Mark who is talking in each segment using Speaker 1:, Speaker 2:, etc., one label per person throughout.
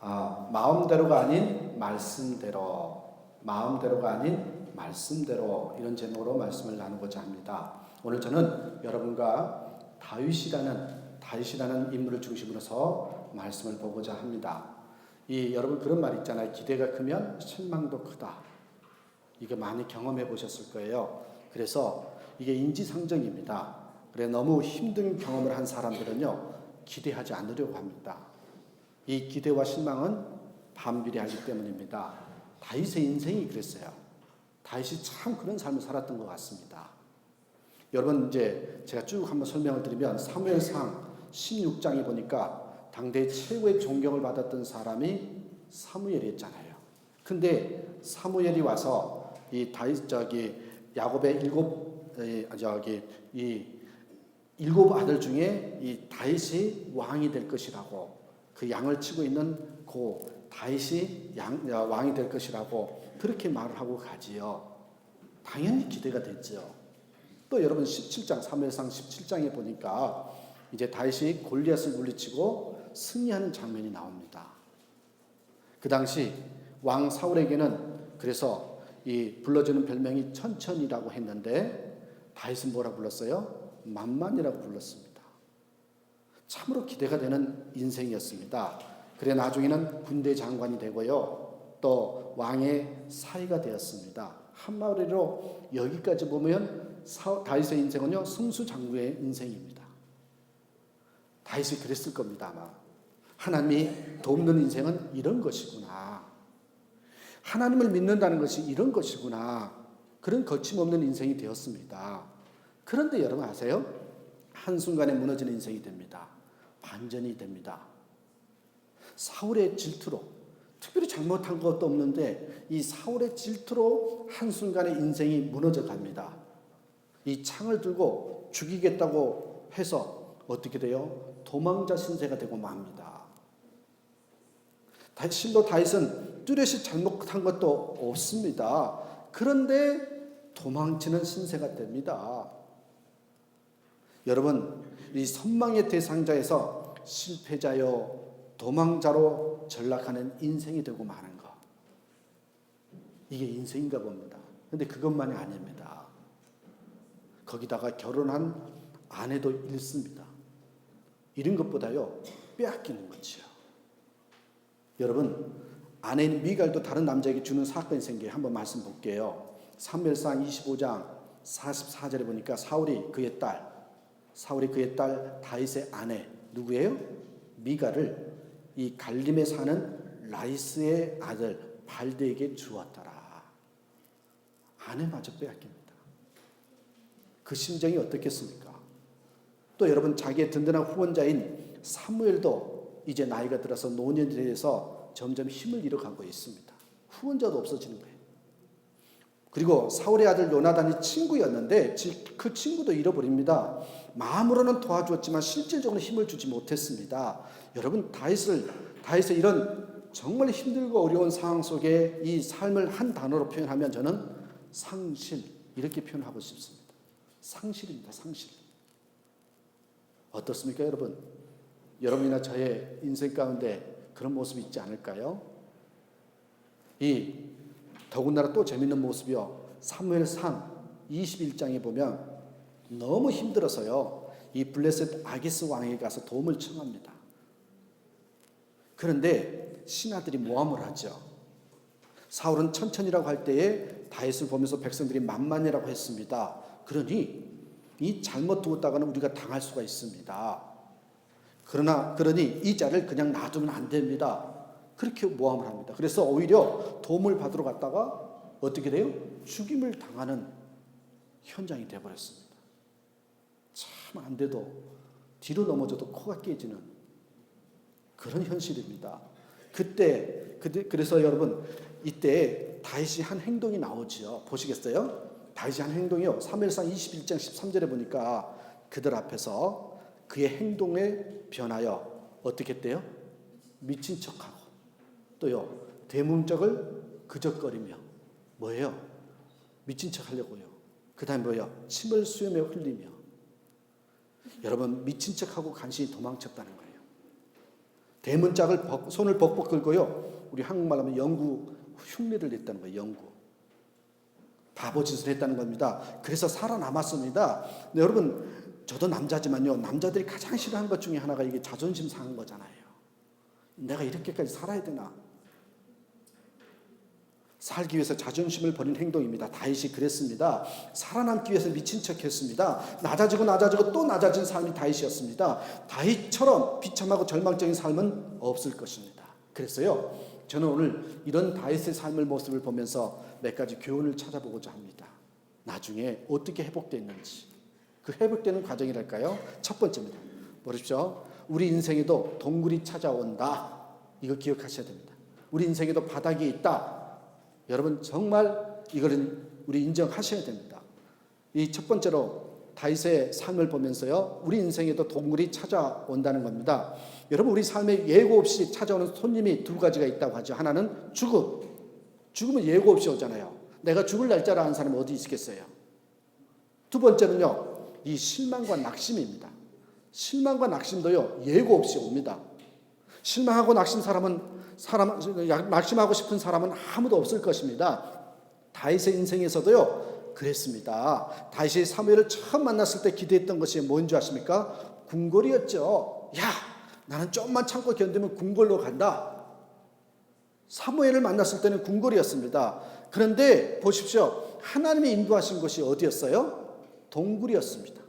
Speaker 1: 마음대로가 아닌 말씀대로, 마음대로가 아닌 말씀대로, 이런 제목으로 말씀을 나누고자 합니다. 오늘 저는 여러분과 다윗이라는 인물을 중심으로 서 말씀을 보고자 합니다. 여러분 그런 말 있잖아요. 기대가 크면 실망도 크다. 이거 많이 경험해 보셨을 거예요. 그래서 이게 인지상정입니다. 그래 너무 힘든 경험을 한 사람들은요, 기대하지 않으려고 합니다. 이 기대와 실망은 반비례하기 때문입니다. 다윗의 인생이 그랬어요. 다윗이 참 그런 삶을 살았던 것 같습니다. 여러분 이제 제가 쭉 한번 설명을 드리면 사무엘상 16장에 보니까 당대 최고의 존경을 받았던 사람이 사무엘이었잖아요. 근데 사무엘이 와서 이 다윗 야곱의 일곱 아들 중에 이 다윗이 왕이 될 것이라고, 그 양을 치고 있는 다윗이 왕이 될 것이라고 그렇게 말을 하고 가지요. 당연히 기대가 됐죠. 또 여러분 사무엘상 17장에 보니까 이제 다윗이 골리앗을 물리치고 승리하는 장면이 나옵니다. 그 당시 왕 사울에게는 그래서 이 불러주는 별명이 천천이라고 했는데 다윗은 뭐라 불렀어요? 만만이라고 불렀습니다. 참으로 기대가 되는 인생이었습니다. 그래 나중에는 군대 장관이 되고요, 또 왕의 사위가 되었습니다. 한마디로 여기까지 보면 다윗의 인생은요, 승수장구의 인생입니다. 다윗이 그랬을 겁니다. 아마 하나님이 돕는 인생은 이런 것이구나, 하나님을 믿는다는 것이 이런 것이구나, 그런 거침없는 인생이 되었습니다. 그런데 여러분 아세요? 한순간에 무너지는 인생이 됩니다. 반전이 됩니다. 사울의 질투로, 특별히 잘못한 것도 없는데 이 사울의 질투로 한순간에 인생이 무너져 갑니다. 이 창을 들고 죽이겠다고 해서 어떻게 돼요? 도망자 신세가 되고 맙니다. 실로 다윗은 뚜렷이 잘못한 것도 없습니다. 그런데 도망치는 신세가 됩니다. 여러분, 이 선망의 대상자에서 실패자요 도망자로 전락하는 인생이 되고 마는 것, 이게 인생인가 봅니다. 그런데 그것만이 아닙니다. 거기다가 결혼한 아내도 잃습니다. 잃은 것보다요 빼앗기는 거지요. 여러분, 아내인 미갈도 다른 남자에게 주는 사건이 생겨요. 한번 말씀 볼게요. 사무엘상 25장 44절에 보니까 사울이 그의 딸 다윗의 아내 누구예요? 미갈을 이 갈림에 사는 라이스의 아들 발드에게 주었더라. 아내마저 빼앗깁니다. 그 심정이 어떻겠습니까? 또 여러분, 자기의 든든한 후원자인 사무엘도 이제 나이가 들어서 노년이 돼서 점점 힘을 잃어가고 있습니다. 후원자도 없어지는 거예요. 그리고 사울의 아들 요나단이 친구였는데 그 친구도 잃어버립니다. 마음으로는 도와주었지만 실질적으로 힘을 주지 못했습니다. 여러분, 다윗의 이런 정말 힘들고 어려운 상황 속에 이 삶을 한 단어로 표현하면 저는 상실, 이렇게 표현하고 싶습니다. 상실입니다. 상실. 어떻습니까, 여러분? 여러분이나 저의 인생 가운데 그런 모습이 있지 않을까요? 더군다나 또 재밌는 모습이요, 사무엘상 21장에 보면 너무 힘들어서요, 이 블레셋 아기스 왕에게 가서 도움을 청합니다. 그런데 신하들이 모함을 하죠. 사울은 천천히라고 할 때에 다윗을 보면서 백성들이 만만이라고 했습니다. 그러니 이 잘못 두었다가는 우리가 당할 수가 있습니다. 그러니 이 자를 그냥 놔두면 안 됩니다. 그렇게 모함을 합니다. 그래서 오히려 도움을 받으러 갔다가 어떻게 돼요? 죽임을 당하는 현장이 되어버렸습니다. 참 안 돼도 뒤로 넘어져도 코가 깨지는 그런 현실입니다. 그래서 여러분, 이때 다윗이 한 행동이 나오죠. 보시겠어요? 다윗이 한 행동이요, 사무엘상 21장 13절에 보니까 그들 앞에서 그의 행동에 변하여 어떻게 했대요? 미친 척하고, 또요 대문짝을 그적거리며, 뭐예요? 미친 척 하려고요. 그 다음에 뭐예요? 침을 수염에 흘리며. 여러분, 미친 척하고 간신히 도망쳤다는 거예요. 대문짝을 손을 벅벅 긁고요. 우리 한국말로 하면 영구 흉내를 냈다는 거예요. 영구. 바보짓을 했다는 겁니다. 그래서 살아남았습니다. 근데 여러분, 저도 남자지만요. 남자들이 가장 싫어하는 것 중에 하나가 이게 자존심 상한 거잖아요. 내가 이렇게까지 살아야 되나? 살기 위해서 자존심을 버린 행동입니다. 다윗이 그랬습니다. 살아남기 위해서 미친 척했습니다. 낮아지고 또 낮아진 삶이 다윗이었습니다. 다윗처럼 비참하고 절망적인 삶은 없을 것입니다. 그래서요, 저는 오늘 이런 다윗의 삶의 모습을 보면서 몇 가지 교훈을 찾아보고자 합니다. 나중에 어떻게 회복됐는지, 그 회복되는 과정이랄까요? 첫 번째입니다. 보십시오. 우리 인생에도 동굴이 찾아온다. 이거 기억하셔야 됩니다. 우리 인생에도 바닥이 있다. 여러분 정말 이거는 우리 인정하셔야 됩니다. 이 첫 번째로 다윗의 삶을 보면서요, 우리 인생에도 동굴이 찾아온다는 겁니다. 여러분, 우리 삶에 예고 없이 찾아오는 손님이 두 가지가 있다고 하죠. 하나는 죽음. 죽음은 예고 없이 오잖아요. 내가 죽을 날짜를 아는 사람이 어디 있겠어요? 두 번째는요, 이 실망과 낙심입니다. 실망과 낙심도요, 예고 없이 옵니다. 실망하고 낙심하고 싶은 사람은 아무도 없을 것입니다. 다윗의 인생에서도요, 그랬습니다. 다윗이 사무엘을 처음 만났을 때 기대했던 것이 뭔지 아십니까? 궁궐이었죠. 야, 나는 좀만 참고 견디면 궁궐로 간다. 사무엘을 만났을 때는 궁궐이었습니다. 그런데 보십시오. 하나님이 인도하신 것이 어디였어요? 동굴이었습니다.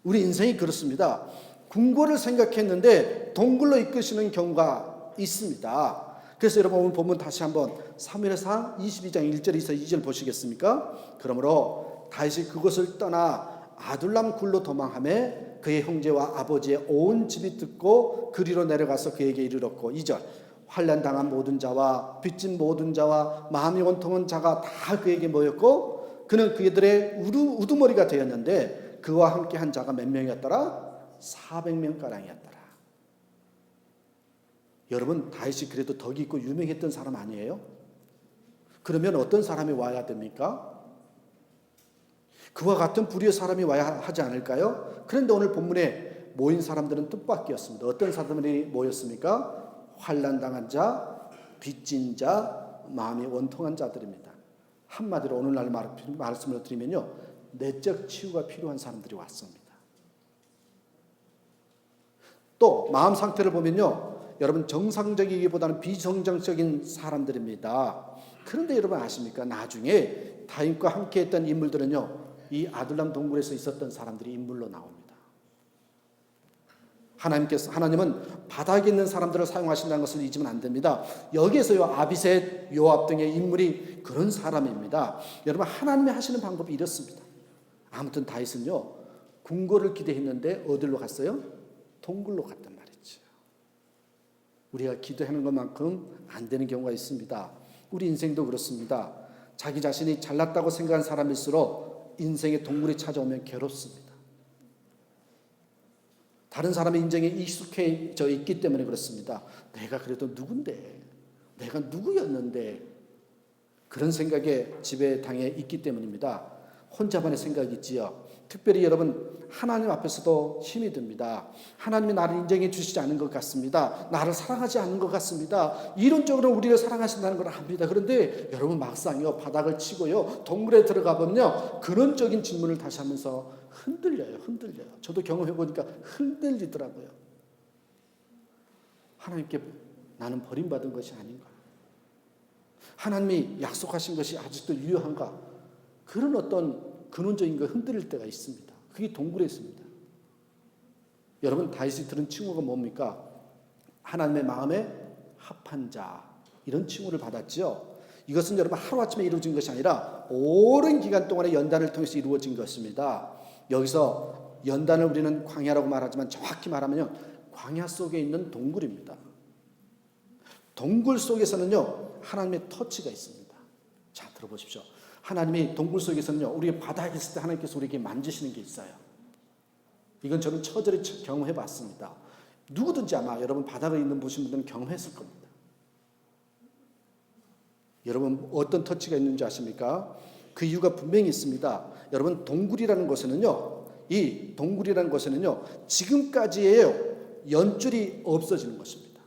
Speaker 1: 우리 인생이 그렇습니다. 궁궐을 생각했는데 동굴로 이끄시는 경우가 있습니다. 그래서 여러분 오늘 본문 다시 한번 사무엘상 22장 1절에서 2절 보시겠습니까? 그러므로 다윗이 그것을 떠나 아둘람 굴로 도망하며 그의 형제와 아버지의 온 집이 듣고 그리로 내려가서 그에게 이르렀고 2절 환난당한 모든 자와 빚진 모든 자와 마음이 원통한 자가 다 그에게 모였고 그는 그들의 우두머리가 되었는데 그와 함께 한 자가 몇 명이었더라? 400명가량이었더라. 여러분, 다윗이 그래도 덕이 있고 유명했던 사람 아니에요? 그러면 어떤 사람이 와야 됩니까? 그와 같은 불의의 사람이 와야 하지 않을까요? 그런데 오늘 본문에 모인 사람들은 뜻밖이었습니다. 어떤 사람들이 모였습니까? 환난당한 자, 빚진 자, 마음이 원통한 자들입니다. 한마디로 오늘날 말씀을 드리면요, 내적 치유가 필요한 사람들이 왔습니다. 또 마음 상태를 보면요, 여러분 정상적이기보다는 비정상적인 사람들입니다. 그런데 여러분 아십니까? 나중에 다윗과 함께했던 인물들은요, 이 아둘람 동굴에서 있었던 사람들이 인물로 나옵니다. 하나님은 바닥에 있는 사람들을 사용하신다는 것을 잊으면 안 됩니다. 여기에서요, 아비셋, 요압 등의 인물이 그런 사람입니다. 여러분, 하나님이 하시는 방법이 이렇습니다. 아무튼 다윗은요, 궁궐을 기대했는데 어디로 갔어요? 동굴로 갔단 말이죠. 우리가 기도하는 것만큼 안 되는 경우가 있습니다. 우리 인생도 그렇습니다. 자기 자신이 잘났다고 생각하는 사람일수록 인생의 동굴이 찾아오면 괴롭습니다. 다른 사람의 인생에 익숙해져 있기 때문에 그렇습니다. 내가 그래도 누군데, 내가 누구였는데, 그런 생각에 지배당해 있기 때문입니다. 혼자만의 생각이 있지요. 특별히 여러분, 하나님 앞에서도 힘이 듭니다. 하나님이 나를 인정해 주시지 않은 것 같습니다. 나를 사랑하지 않는 것 같습니다. 이론적으로 우리를 사랑하신다는 걸 압니다. 그런데 여러분 막상요, 바닥을 치고요, 동굴에 들어가 보면요, 근원적인 질문을 다시 하면서 흔들려요. 저도 경험해 보니까 흔들리더라고요. 하나님께 나는 버림받은 것이 아닌가? 하나님이 약속하신 것이 아직도 유효한가? 그런 어떤 근원적인 거 흔들릴 때가 있습니다. 그게 동굴에 있습니다. 여러분, 다윗이 들은 칭호가 뭡니까? 하나님의 마음에 합한 자, 이런 칭호를 받았죠. 이것은 여러분 하루아침에 이루어진 것이 아니라 오랜 기간 동안의 연단을 통해서 이루어진 것입니다. 여기서 연단을 우리는 광야라고 말하지만 정확히 말하면 광야 속에 있는 동굴입니다. 동굴 속에서는요, 하나님의 터치가 있습니다. 자, 들어보십시오. 하나님이 동굴 속에서는요, 우리가 바닥에 있을 때 하나님께서 우리에게 만지시는 게 있어요. 이건 저는 처절히 경험해 봤습니다. 누구든지 아마 여러분 바닥에 있는 보신 분들은 경험했을 겁니다. 여러분 어떤 터치가 있는지 아십니까? 그 이유가 분명히 있습니다. 여러분 동굴이라는 것에는요, 이 동굴이라는 것에는요, 지금까지의 연줄이 없어지는 것입니다.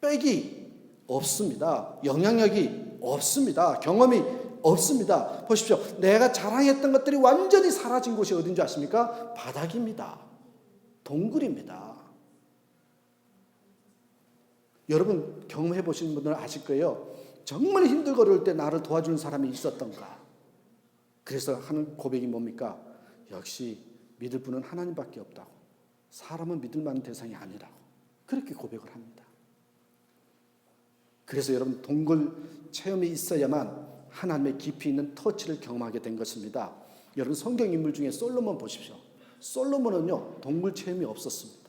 Speaker 1: 빽이 없습니다. 영향력이 없습니다. 경험이 없습니다. 보십시오. 내가 자랑했던 것들이 완전히 사라진 곳이 어딘 줄 아십니까? 바닥입니다. 동굴입니다. 여러분 경험해 보신 분들은 아실 거예요. 정말 힘들고 어려울 때 나를 도와주는 사람이 있었던가. 그래서 하는 고백이 뭡니까? 역시 믿을 분은 하나님밖에 없다고. 사람은 믿을 만한 대상이 아니라고. 그렇게 고백을 합니다. 그래서 여러분 동굴 체험이 있어야만 하나님의 깊이 있는 터치를 경험하게 된 것입니다. 여러분 성경 인물 중에 솔로몬 보십시오. 솔로몬은요 동굴 체험이 없었습니다.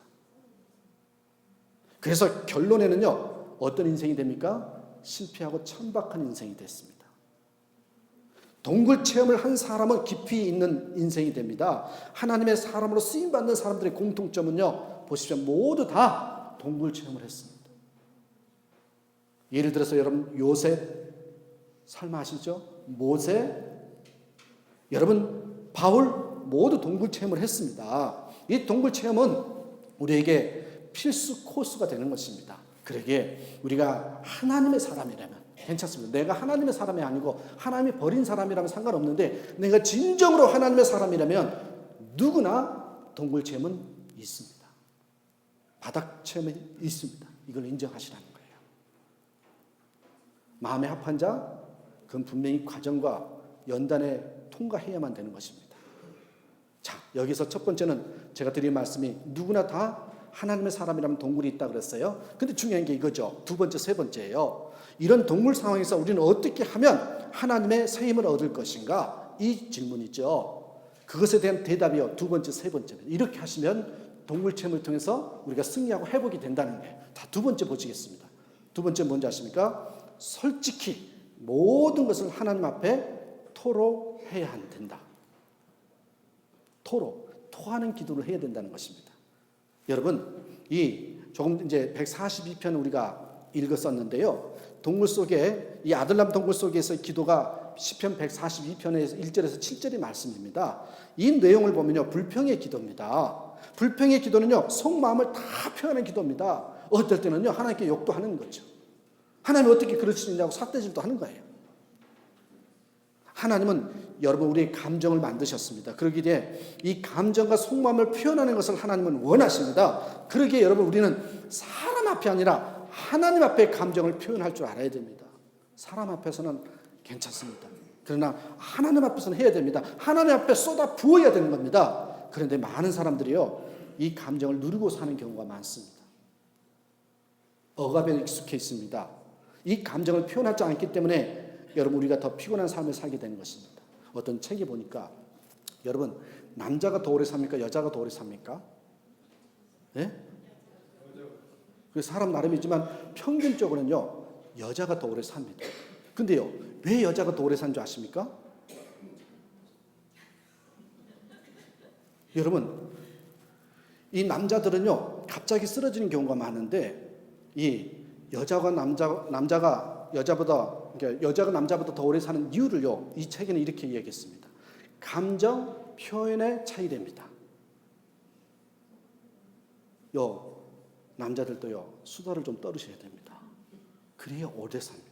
Speaker 1: 그래서 결론에는요 어떤 인생이 됩니까? 실패하고 천박한 인생이 됐습니다. 동굴 체험을 한 사람은 깊이 있는 인생이 됩니다. 하나님의 사람으로 쓰임받는 사람들의 공통점은요 보십시오. 모두 다 동굴 체험을 했습니다. 예를 들어서 여러분 요셉 설마 아시죠? 모세, 여러분 바울 모두 동굴 체험을 했습니다. 이 동굴 체험은 우리에게 필수 코스가 되는 것입니다. 그러기에 우리가 하나님의 사람이라면 괜찮습니다. 내가 하나님의 사람이 아니고 하나님이 버린 사람이라면 상관없는데 내가 진정으로 하나님의 사람이라면 누구나 동굴 체험은 있습니다. 바닥 체험은 있습니다. 이걸 인정하시라는 거예요. 마음에 합한 자 그건 분명히 과정과 연단에 통과해야만 되는 것입니다. 자, 여기서 첫 번째는 제가 드린 말씀이 누구나 다 하나님의 사람이라면 동굴이 있다 그랬어요. 근데 중요한 게 이거죠. 두 번째, 세 번째예요. 이런 동굴 상황에서 우리는 어떻게 하면 하나님의 새 힘을 얻을 것인가? 이 질문이죠. 그것에 대한 대답이요. 두 번째, 세 번째는 이렇게 하시면 동굴 체험을 통해서 우리가 승리하고 회복이 된다는 거예요. 다 두 번째 보시겠습니다. 두 번째 뭔지 아십니까? 솔직히 모든 것을 하나님 앞에 토로해야 된다. 토하는 기도를 해야 된다는 것입니다. 여러분, 조금 이제 142편 우리가 읽었었는데요. 동굴 속에, 이 아들람 동굴 속에서 기도가 시편 142편에서 1절에서 7절의 말씀입니다. 이 내용을 보면요, 불평의 기도입니다. 불평의 기도는요, 속마음을 다 표현하는 기도입니다. 어떨 때는요, 하나님께 욕도 하는 거죠. 하나님 어떻게 그럴 수 있냐고 삿대질도 하는 거예요. 하나님은 여러분 우리의 감정을 만드셨습니다. 그러기에 이 감정과 속마음을 표현하는 것을 하나님은 원하십니다. 그러기에 여러분 우리는 사람 앞이 아니라 하나님 앞에 감정을 표현할 줄 알아야 됩니다. 사람 앞에서는 괜찮습니다. 그러나 하나님 앞에서는 해야 됩니다. 하나님 앞에 쏟아 부어야 되는 겁니다. 그런데 많은 사람들이요 이 감정을 누르고 사는 경우가 많습니다. 억압에 익숙해 있습니다. 이 감정을 표현하지 않기 때문에 여러분 우리가 더 피곤한 삶을 살게 되는 것입니다. 어떤 책에 보니까 여러분 남자가 더 오래 삽니까? 여자가 더 오래 삽니까? 예? 사람 나름이지만 평균적으로는요 여자가 더 오래 삽니다. 근데요 왜 여자가 더 오래 산 줄 아십니까? 여러분 이 남자들은요 갑자기 쓰러지는 경우가 많은데 이 여자가 남자보다 더 오래 사는 이유를요 이 책에는 이렇게 이야기했습니다. 감정 표현의 차이랍니다. 남자들도요 수다를 좀 떨으셔야 됩니다. 그래야 오래 삽니다.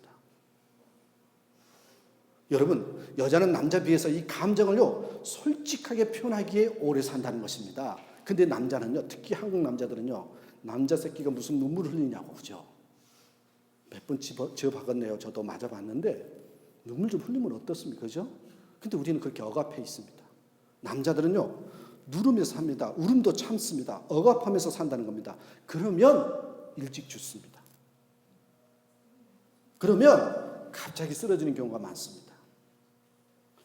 Speaker 1: 여러분 여자는 남자 비해서 이 감정을요 솔직하게 표현하기에 오래 산다는 것입니다. 근데 남자는요 특히 한국 남자들은요 남자 새끼가 무슨 눈물을 흘리냐고 그죠? 몇 번 지어박았네요. 저도 맞아봤는데 눈물 좀 흘리면 어떻습니까? 그죠? 근데 우리는 그렇게 억압해 있습니다. 남자들은요 누르면서 삽니다. 울음도 참습니다. 억압하면서 산다는 겁니다. 그러면 일찍 죽습니다. 그러면 갑자기 쓰러지는 경우가 많습니다.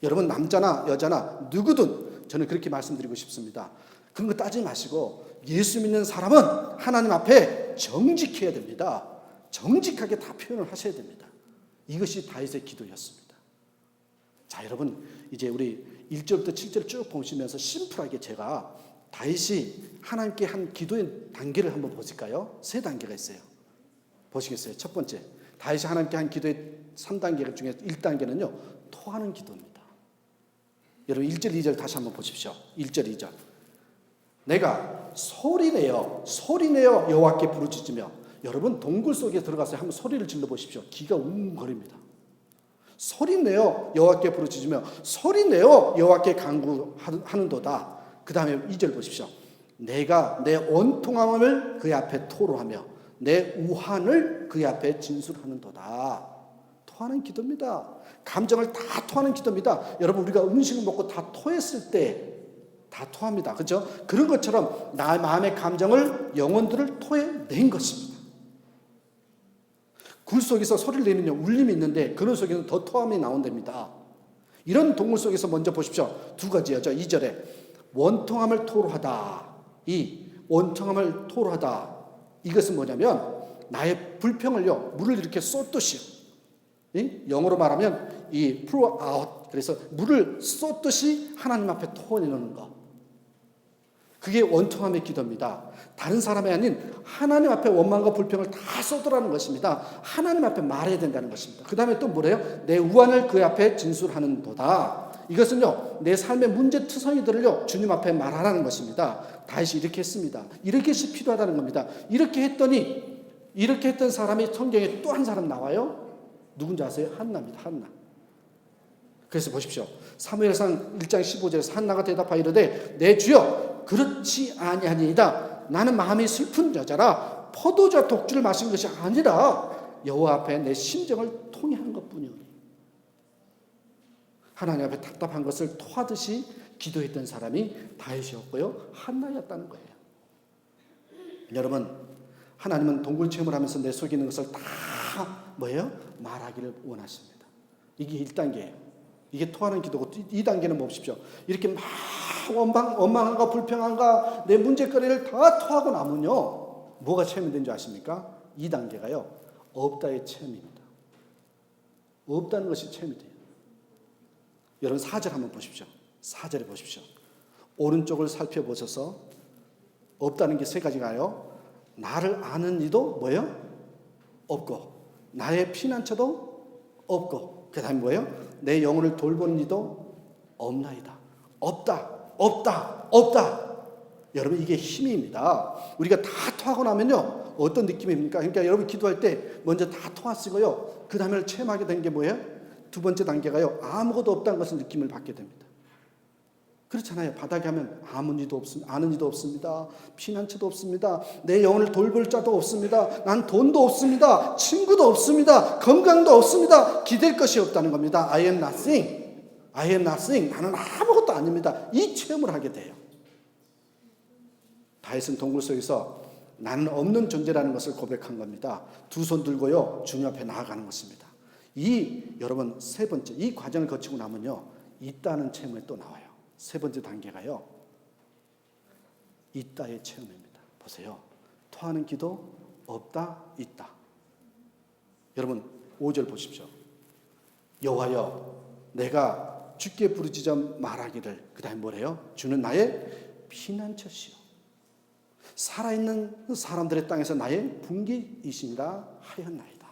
Speaker 1: 여러분 남자나 여자나 누구든 저는 그렇게 말씀드리고 싶습니다. 그런 거 따지지 마시고 예수 믿는 사람은 하나님 앞에 정직해야 됩니다. 정직하게 다 표현을 하셔야 됩니다. 이것이 다윗의 기도였습니다. 자, 여러분 이제 우리 1절부터 7절 쭉 보시면서 심플하게 제가 다윗이 하나님께 한 기도의 단계를 한번 보실까요? 3단계가 있어요. 보시겠어요? 첫 번째, 다윗이 하나님께 한 기도의 3단계 중에 1단계는요. 토하는 기도입니다. 여러분 1절, 2절 다시 한번 보십시오. 1절, 2절. 내가 소리내어 여호와께 부르짖으며. 여러분 동굴 속에 들어가서 한번 소리를 질러 보십시오. 귀가 웅거립니다. 소리내어 여호와께 부르짖으며 소리내어 여호와께 간구하는도다. 그 다음에 2절 보십시오. 내가 내 원통함을 그의 앞에 토로하며 내 우환을 그의 앞에 진술하는도다. 토하는 기도입니다. 감정을 다 토하는 기도입니다. 여러분 우리가 음식을 먹고 다 토했을 때 다 토합니다. 그렇죠? 그런 것처럼 나의 마음의 감정을, 영혼들을 토해낸 것입니다. 굴 속에서 소리를 내면요 울림이 있는데 그런 속에서 더 토함이 나온답니다. 이런 동물 속에서 먼저 보십시오. 두 가지요. 2절에 원통함을 토로하다. 이 원통함을 토로하다. 이것은 뭐냐면 나의 불평을요 물을 이렇게 쏟듯이, 영어로 말하면 이 pour out, 그래서 물을 쏟듯이 하나님 앞에 토해내는 것. 그게 원통함의 기도입니다. 다른 사람이 아닌 하나님 앞에 원망과 불평을 다 쏟으라는 것입니다. 하나님 앞에 말해야 된다는 것입니다. 그 다음에 또 뭐래요? 내 우환을 그 앞에 진술하는도다. 이것은요 내 삶의 문제투성이들을요 주님 앞에 말하라는 것입니다. 다윗이 이렇게 했습니다. 이렇게 해서 필요하다는 겁니다. 이렇게 했던 사람이 성경에 또 한 사람 나와요. 누군지 아세요? 한나입니다. 한나. 그래서 보십시오. 사무엘상 1장 15절에서 한나가 대답하여 이르되 내 주여 그렇지 아니하니이다. 나는 마음이 슬픈 여자라 포도주 독주를 마신 것이 아니라 여호와 앞에 내 심정을 통해한 것뿐이오니. 하나님 앞에 답답한 것을 토하듯이 기도했던 사람이 다윗이었고요 한나였다는 거예요. 여러분 하나님은 동굴 체험을 하면서 내 속에 있는 것을 다 뭐예요? 말하기를 원하십니다. 이게 1단계예요. 이게 토하는 기도고 2단계는 보십시오. 이렇게 막 원망한가 불평한가 내 문제거리를 다 토하고 나면요 뭐가 체험이 된 줄 아십니까? 2단계가요 없다의 체험입니다. 없다는 것이 체험이 돼요. 여러분 4절 한번 보십시오. 4절에 보십시오. 오른쪽을 살펴보셔서 없다는 게 3가지가요. 나를 아는 이도 뭐예요? 없고 나의 피난처도 없고 그 다음에 뭐예요? 내 영혼을 돌보는 이도 없나이다. 없다. 여러분 이게 힘입니다. 우리가 다 토하고 나면요 어떤 느낌입니까? 그러니까 여러분 기도할 때 먼저 다 토하시고요 그 다음에 체험하게 된 게 뭐예요? 2번째 단계가요 아무것도 없다는 것을 느낌을 받게 됩니다. 그렇잖아요. 바닥에 하면 아는 이도 없습니다. 피난처도 없습니다. 내 영혼을 돌볼 자도 없습니다. 난 돈도 없습니다. 친구도 없습니다. 건강도 없습니다. 기댈 것이 없다는 겁니다. I am nothing. 나는 아무것도 아닙니다. 이 체험을 하게 돼요. 다윗은 동굴 속에서 나는 없는 존재라는 것을 고백한 겁니다. 두 손 들고요 주님 앞에 나아가는 것입니다. 여러분 3번째 이 과정을 거치고 나면요 있다는 체험에 또 나와요. 3번째 단계가요 있다의 체험입니다. 보세요. 토하는 기도 없다 있다. 여러분 5절 보십시오. 여호와여 내가 주께 부르짖어 말하기를. 그 다음에 뭐래요? 주는 나의 피난처시오 살아있는 사람들의 땅에서 나의 분기이시니라 하였나이다.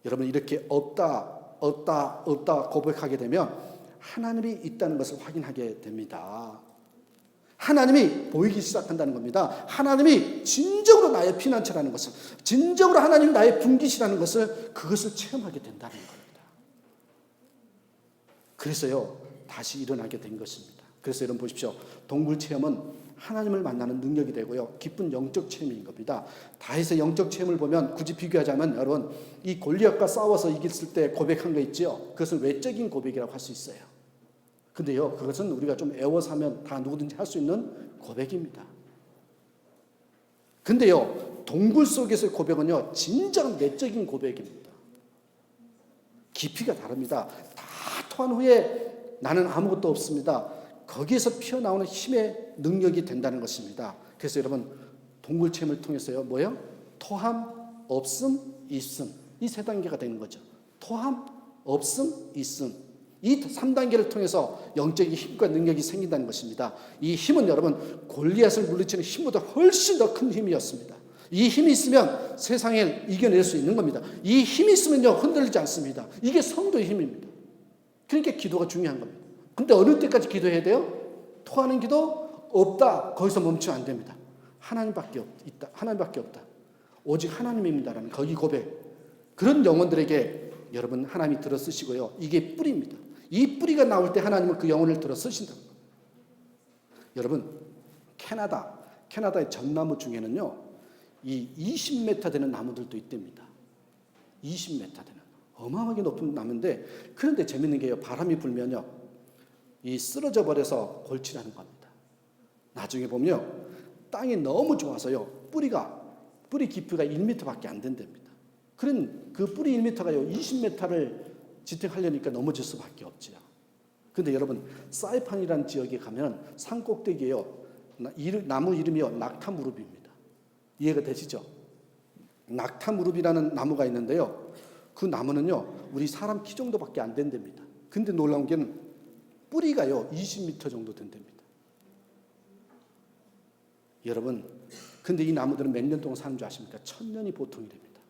Speaker 1: 여러분 이렇게 없다 고백하게 되면 하나님이 있다는 것을 확인하게 됩니다. 하나님이 보이기 시작한다는 겁니다. 하나님이 진정으로 나의 피난처라는 것을, 진정으로 하나님이 나의 분기시라는 것을, 그것을 체험하게 된다는 겁니다. 그래서요 다시 일어나게 된 것입니다. 그래서 여러분 보십시오. 동굴 체험은 하나님을 만나는 능력이 되고요 기쁜 영적 체험인 겁니다. 다윗의 영적 체험을 보면 굳이 비교하자면 여러분 이 골리앗과 싸워서 이겼을 때 고백한 거 있죠. 그것은 외적인 고백이라고 할 수 있어요. 근데요 그것은 우리가 좀 애워서 하면 다 누구든지 할 수 있는 고백입니다. 근데요 동굴 속에서의 고백은요 진정 내적인 고백입니다. 깊이가 다릅니다. 다 토한 후에 나는 아무것도 없습니다. 거기에서 피어나오는 힘의 능력이 된다는 것입니다. 그래서 여러분 동굴 체험을 통해서요 뭐예요? 토함, 없음, 있음, 이 3단계가 되는 거죠. 토함, 없음, 있음, 이 3단계를 통해서 영적인 힘과 능력이 생긴다는 것입니다. 이 힘은 여러분 골리앗을 물리치는 힘보다 훨씬 더 큰 힘이었습니다. 이 힘이 있으면 세상을 이겨낼 수 있는 겁니다. 이 힘이 있으면요 흔들리지 않습니다. 이게 성도의 힘입니다. 그러니까 기도가 중요한 겁니다. 근데 어느 때까지 기도해야 돼요? 토하는 기도, 없다. 거기서 멈추면 안 됩니다. 있다. 하나님밖에 없다. 오직 하나님입니다라는 거기 고백. 그런 영혼들에게 여러분 하나님이 들어 쓰시고요. 이게 뿌리입니다. 이 뿌리가 나올 때 하나님은 그 영혼을 들어 쓰신다는 거예요. 여러분 캐나다의 전나무 중에는요. 이 20m 되는 나무들도 있답니다. 20m 되는 어마어마하게 높은 나무인데 그런데 재밌는 게요. 바람이 불면요. 이 쓰러져 버려서 골치라는 겁니다. 나중에 보면요. 땅이 너무 좋아서요. 뿌리 깊이가 1m밖에 안 된답니다. 그런 그 뿌리 1m가요. 20m를 지탱하려니까 넘어질 수밖에 없지요. 근데 여러분 사이판이라는 지역에 가면 산 꼭대기에요. 나무 이름이요. 낙타무릎입니다. 이해가 되시죠? 낙타무릎이라는 나무가 있는데요. 그 나무는요. 우리 사람 키 정도밖에 안 된답니다. 근데 놀라운 게 뿌리가요. 20m 정도 된답니다. 여러분 근데 이 나무들은 몇 년 동안 사는 줄 아십니까? 1000년이 보통이랍니다.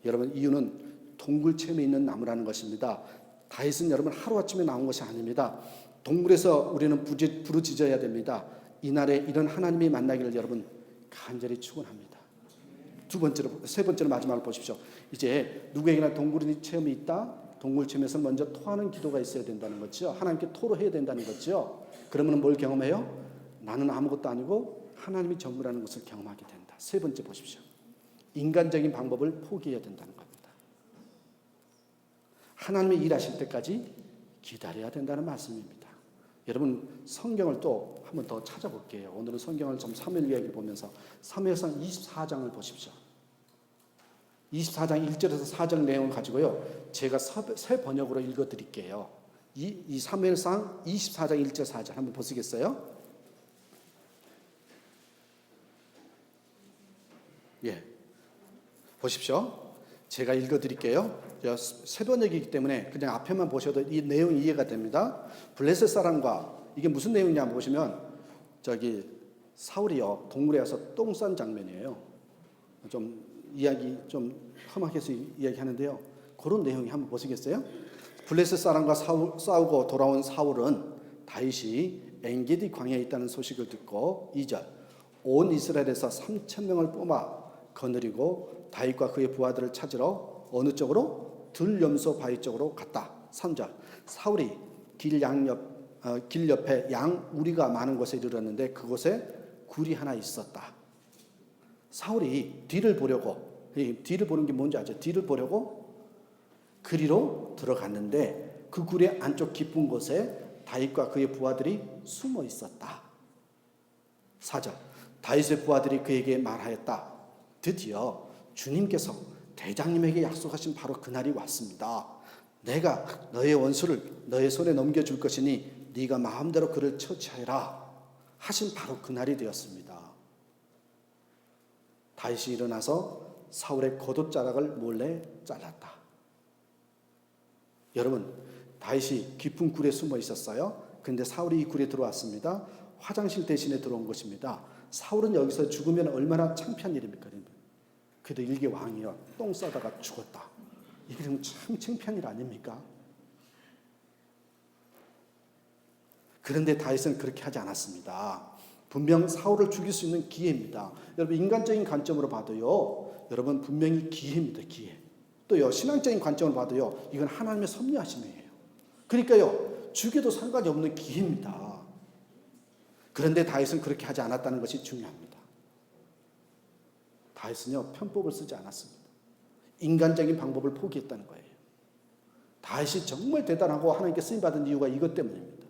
Speaker 1: 여러분 이유는 동굴체험에 있는 나무라는 것입니다. 다윗은 여러분 하루아침에 나온 것이 아닙니다. 동굴에서 우리는 부르짖어야 됩니다. 이날에 이런 하나님이 만나기를 여러분 간절히 축원합니다. 세 번째로 마지막으로 보십시오. 이제 누구에게나 동굴 체험이 있다. 동굴 체험에서 먼저 토하는 기도가 있어야 된다는 거죠. 하나님께 토로해야 된다는 거죠. 그러면 뭘 경험해요? 나는 아무것도 아니고 하나님이 전부라는 것을 경험하게 된다. 세 번째 보십시오. 인간적인 방법을 포기해야 된다는 겁니다. 하나님이 일하실 때까지 기다려야 된다는 말씀입니다. 여러분 성경을 또 한 번 더 찾아볼게요. 오늘은 성경을 좀 사무엘 이야기를 보면서 사무엘상 24장을 보십시오. 24장 1절에서 4절 내용을 가지고요. 제가 새 번역으로 읽어드릴게요. 이 사무엘상 24장 1절 4절 한번 보시겠어요? 예, 보십시오. 제가 읽어드릴게요. 새 번역이기 때문에 그냥 앞에만 보셔도 이 내용이 이해가 됩니다. 블레셋 사람과 이게 무슨 내용이냐 보시면 사울이요 동굴에 와서 똥 싼 장면이에요. 좀 이야기 좀 험하게 해서 이야기하는데요. 그런 내용이 한번 보시겠어요? 블레셋 사람과 싸우고 돌아온 사울은 다윗이 엔게디 광야에 있다는 소식을 듣고 2절 온 이스라엘에서 3,000명을 뽑아 거느리고 다윗과 그의 부하들을 찾으러 어느 쪽으로? 들염소 바위 쪽으로 갔다. 3절 사울이 길 옆에 양 우리가 많은 곳에 이르렀는데 그곳에 굴이 하나 있었다. 사울이 뒤를 보려고 뒤를 보는 게 뭔지 아죠? 뒤를 보려고 그리로 들어갔는데 그 굴의 안쪽 깊은 곳에 다윗과 그의 부하들이 숨어 있었다. 4절 다윗의 부하들이 그에게 말하였다. 드디어 주님께서 대장님에게 약속하신 바로 그날이 왔습니다. 내가 너의 원수를 너의 손에 넘겨줄 것이니 네가 마음대로 그를 처치하여라 하신 바로 그날이 되었습니다. 다윗이 일어나서 사울의 겉옷자락을 몰래 잘랐다. 여러분 다윗이 깊은 굴에 숨어 있었어요. 그런데 사울이 이 굴에 들어왔습니다. 화장실 대신에 들어온 것입니다. 사울은 여기서 죽으면 얼마나 창피한 일입니까? 그래도 일개 왕이요 똥 싸다가 죽었다. 이게 참 창피한 일 아닙니까? 그런데 다윗은 그렇게 하지 않았습니다. 분명 사울을 죽일 수 있는 기회입니다. 여러분 인간적인 관점으로 봐도요. 여러분 분명히 기회입니다. 기회. 또요 신앙적인 관점으로 봐도요. 이건 하나님의 섭리하심이에요. 그러니까요. 죽여도 상관이 없는 기회입니다. 그런데 다윗은 그렇게 하지 않았다는 것이 중요합니다. 다윗은요 편법을 쓰지 않았습니다. 인간적인 방법을 포기했다는 거예요. 다윗이 정말 대단하고 하나님께 쓰임받은 이유가 이것 때문입니다.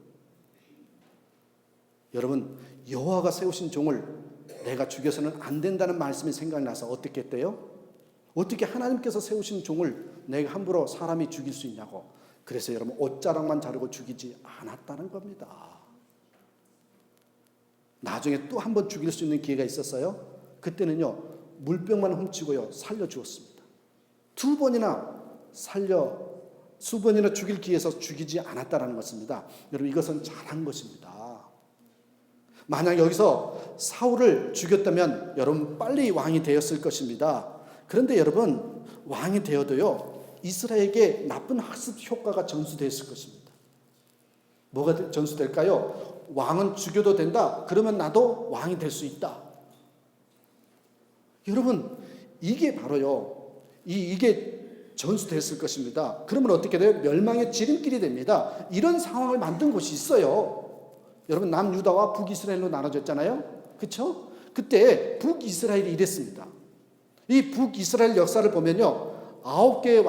Speaker 1: 여러분 여호와가 세우신 종을 내가 죽여서는 안 된다는 말씀이 생각나서 어떻게 했대요? 어떻게 하나님께서 세우신 종을 내가 함부로 사람이 죽일 수 있냐고. 그래서 여러분 옷자락만 자르고 죽이지 않았다는 겁니다. 나중에 또 한 번 죽일 수 있는 기회가 있었어요. 그때는요 물병만 훔치고요 살려주었습니다. 수 번이나 죽일 기회에서 죽이지 않았다는 것입니다. 여러분 이것은 잘한 것입니다. 만약 여기서 사울을 죽였다면 여러분 빨리 왕이 되었을 것입니다. 그런데 여러분 왕이 되어도요 이스라엘에게 나쁜 학습 효과가 전수됐을 것입니다. 뭐가 전수될까요? 왕은 죽여도 된다. 그러면 나도 왕이 될 수 있다. 여러분, 이게 바로요. 이게 전수됐을 것입니다. 그러면 어떻게 돼요? 멸망의 지름길이 됩니다. 이런 상황을 만든 곳이 있어요. 여러분, 남유다와 북이스라엘로 나눠졌잖아요. 그렇죠? 그때 북이스라엘이 이랬습니다. 이 북이스라엘 역사를 보면요. 9개의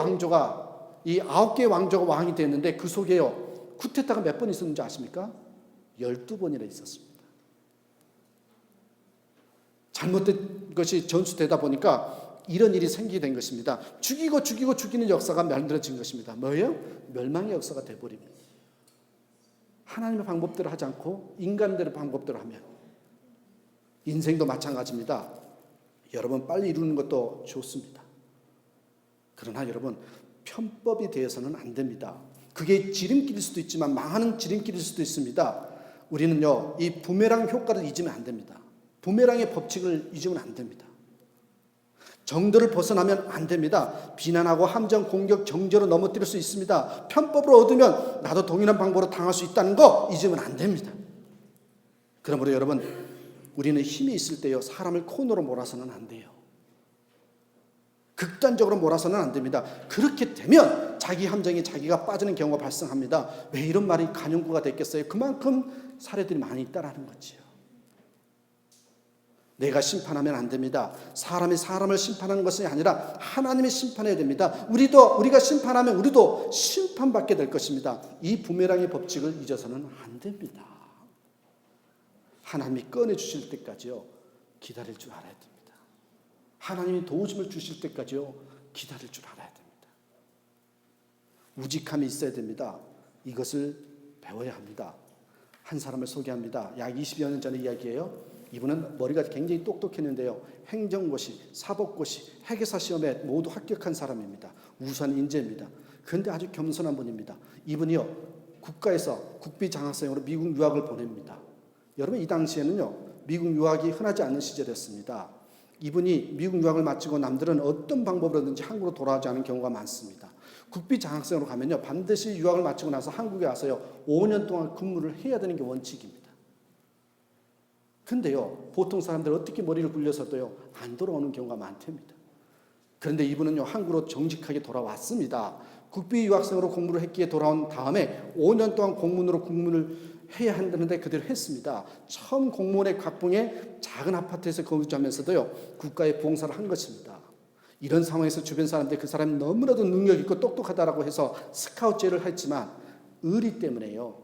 Speaker 1: 왕조가 왕이 됐는데 그 속에요. 쿠데타가 몇 번 있었는지 아십니까? 12번이나 있었습니다. 잘못된 것이 전수되다 보니까 이런 일이 생기게 된 것입니다. 죽이는 역사가 만들어진 것입니다. 뭐예요? 멸망의 역사가 되어버립니다. 하나님의 방법대로 하지 않고 인간들의 방법대로 하면 인생도 마찬가지입니다. 여러분, 빨리 이루는 것도 좋습니다. 그러나 여러분, 편법이 되어서는 안 됩니다. 그게 지름길일 수도 있지만 망하는 지름길일 수도 있습니다. 우리는요, 이 부메랑 효과를 잊으면 안 됩니다. 부메랑의 법칙을 잊으면 안 됩니다. 정도를 벗어나면 안 됩니다. 비난하고 함정, 공격, 정죄로 넘어뜨릴 수 있습니다. 편법으로 얻으면 나도 동일한 방법으로 당할 수 있다는 거 잊으면 안 됩니다. 그러므로 여러분, 우리는 힘이 있을 때요, 사람을 코너로 몰아서는 안 돼요. 극단적으로 몰아서는 안 됩니다. 그렇게 되면 자기 함정에 자기가 빠지는 경우가 발생합니다. 왜 이런 말이 간용구가 됐겠어요? 그만큼 사례들이 많이 있다라는 거지요. 내가 심판하면 안 됩니다. 사람이 사람을 심판하는 것이 아니라 하나님이 심판해야 됩니다. 우리가 심판하면 우리도 심판받게 될 것입니다. 이 부메랑의 법칙을 잊어서는 안 됩니다. 하나님이 꺼내주실 때까지요, 기다릴 줄 알아야 됩니다. 하나님이 도우심을 주실 때까지요, 기다릴 줄 알아야 됩니다. 우직함이 있어야 됩니다. 이것을 배워야 합니다. 한 사람을 소개합니다. 약 20여 년 전의 이야기예요. 이분은 머리가 굉장히 똑똑했는데요. 행정고시, 사법고시, 회계사 시험에 모두 합격한 사람입니다. 우수한 인재입니다. 그런데 아주 겸손한 분입니다. 이분이요, 국가에서 국비 장학생으로 미국 유학을 보냅니다. 여러분, 이 당시에는요, 미국 유학이 흔하지 않은 시절이었습니다. 이분이 미국 유학을 마치고 남들은 어떤 방법으로든지 한국으로 돌아오지 않은 경우가 많습니다. 국비 장학생으로 가면요, 반드시 유학을 마치고 나서 한국에 와서요, 5년 동안 근무를 해야 되는 게 원칙입니다. 근데요, 보통 사람들 어떻게 머리를 굴려서도요, 안 돌아오는 경우가 많답니다. 그런데 이분은요, 한국으로 정직하게 돌아왔습니다. 국비 유학생으로 공부를 했기에 돌아온 다음에 5년 동안 공무원으로 근무를 해야 한다는데 그대로 했습니다. 처음 공무원의 각봉에 작은 아파트에서 거주하면서도요, 국가에 봉사를 한 것입니다. 이런 상황에서 주변 사람들이 그 사람이 너무나도 능력 있고 똑똑하다라고 해서 스카우트 제의를 했지만 의리 때문에요,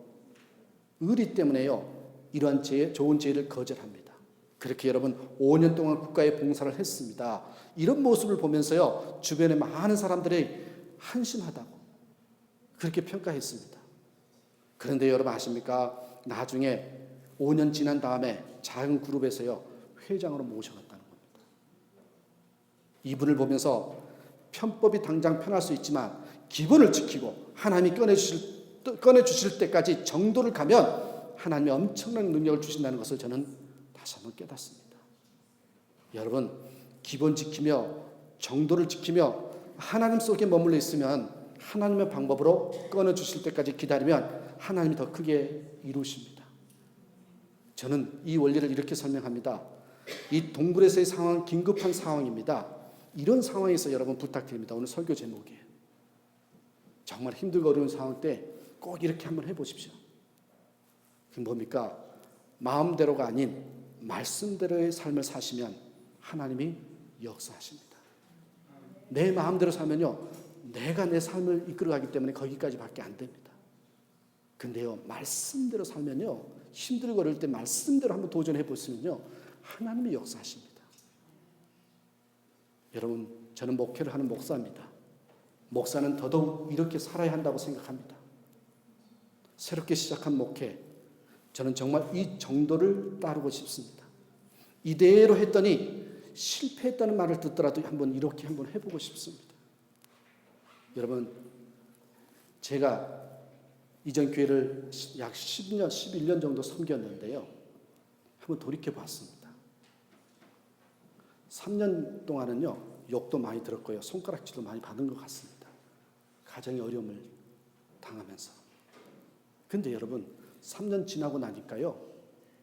Speaker 1: 이러한 좋은 제의를 거절합니다. 그렇게 여러분 5년 동안 국가에 봉사를 했습니다. 이런 모습을 보면서요, 주변의 많은 사람들이 한심하다고 그렇게 평가했습니다. 그런데 여러분 아십니까? 나중에 5년 지난 다음에 작은 그룹에서요, 회장으로 모셔갔다는 겁니다. 이분을 보면서 편법이 당장 편할 수 있지만 기본을 지키고 하나님이 꺼내주실 때까지 정도를 가면 하나님이 엄청난 능력을 주신다는 것을 저는 다시 한번 깨닫습니다. 여러분, 기본 지키며 정도를 지키며 하나님 속에 머물러 있으면 하나님의 방법으로 꺼내주실 때까지 기다리면 하나님이 더 크게 이루십니다. 저는 이 원리를 이렇게 설명합니다. 이 동굴에서의 상황은 긴급한 상황입니다. 이런 상황에서 여러분 부탁드립니다. 오늘 설교 제목이에요. 정말 힘들고 어려운 상황 때 꼭 이렇게 한번 해보십시오. 그게 뭡니까? 마음대로가 아닌 말씀대로의 삶을 사시면 하나님이 역사하십니다. 내 마음대로 살면요, 내가 내 삶을 이끌어가기 때문에 거기까지밖에 안 됩니다. 근데요, 말씀대로 살면요, 힘들고 어려울 때 말씀대로 한번 도전해 보시면요, 하나님이 역사하십니다. 여러분, 저는 목회를 하는 목사입니다. 목사는 더더욱 이렇게 살아야 한다고 생각합니다. 새롭게 시작한 목회, 저는 정말 이 정도를 따르고 싶습니다. 이대로 했더니 실패했다는 말을 듣더라도 이렇게 한번 해보고 싶습니다. 여러분, 제가 이전 교회를 약 10년, 11년 정도 섬겼는데요, 한번 돌이켜 봤습니다. 3년 동안은요, 욕도 많이 들었고요, 손가락질도 많이 받은 것 같습니다. 가정의 어려움을 당하면서. 근데 여러분, 3년 지나고 나니까요,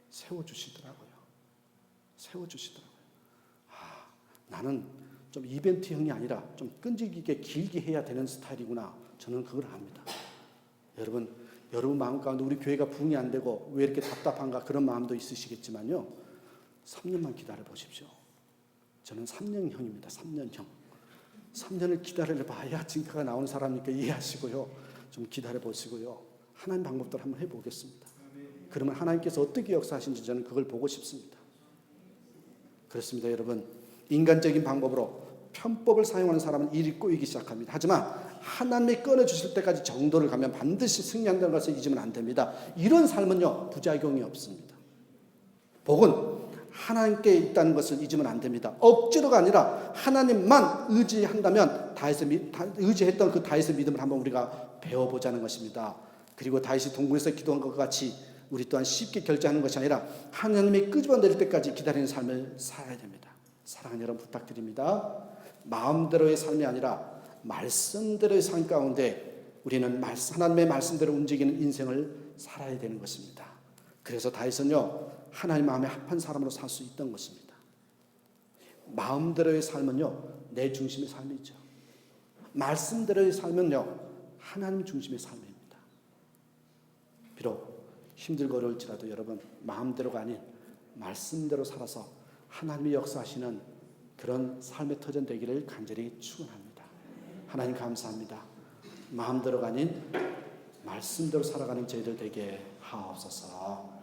Speaker 1: 세워주시더라고요. 나는 좀 이벤트형이 아니라 좀 끈질기게 길게 해야 되는 스타일이구나. 저는 그걸 압니다. 여러분 마음 가운데 우리 교회가 부흥이 안 되고 왜 이렇게 답답한가 그런 마음도 있으시겠지만요. 3년만 기다려 보십시오. 저는 3년형입니다. 3년형. 3년을 기다려 봐야 증거가 나오는 사람이니까 이해하시고요. 좀 기다려 보시고요. 하나님 방법대로 한번 해보겠습니다. 그러면 하나님께서 어떻게 역사하신지 저는 그걸 보고 싶습니다. 그렇습니다, 여러분. 인간적인 방법으로 편법을 사용하는 사람은 일이 꼬이기 시작합니다. 하지만 하나님이 꺼내주실 때까지 정도를 가면 반드시 승리한다는 것을 잊으면 안 됩니다. 이런 삶은요, 부작용이 없습니다. 복은 하나님께 있다는 것을 잊으면 안 됩니다. 억지로가 아니라 하나님만 의지한다면 의지했던 그 다윗의 믿음을 한번 우리가 배워보자는 것입니다. 그리고 다윗이 동굴에서 기도한 것과 같이 우리 또한 쉽게 결정하는 것이 아니라 하나님이 끄집어내릴 때까지 기다리는 삶을 살아야 됩니다. 사랑하는 여러분 부탁드립니다. 마음대로의 삶이 아니라 말씀대로의 삶 가운데 우리는 하나님의 말씀대로 움직이는 인생을 살아야 되는 것입니다. 그래서 다윗은요, 하나님 마음에 합한 사람으로 살 수 있던 것입니다. 마음대로의 삶은요, 내 중심의 삶이죠. 말씀대로의 삶은요, 하나님 중심의 삶입니다. 비록 힘들고 어려울지라도 여러분 마음대로가 아닌 말씀대로 살아서 하나님이 역사하시는 그런 삶의 터전 되기를 간절히 축원합니다. 하나님 감사합니다. 마음대로가 아닌 말씀대로 살아가는 저희들 되게 하옵소서.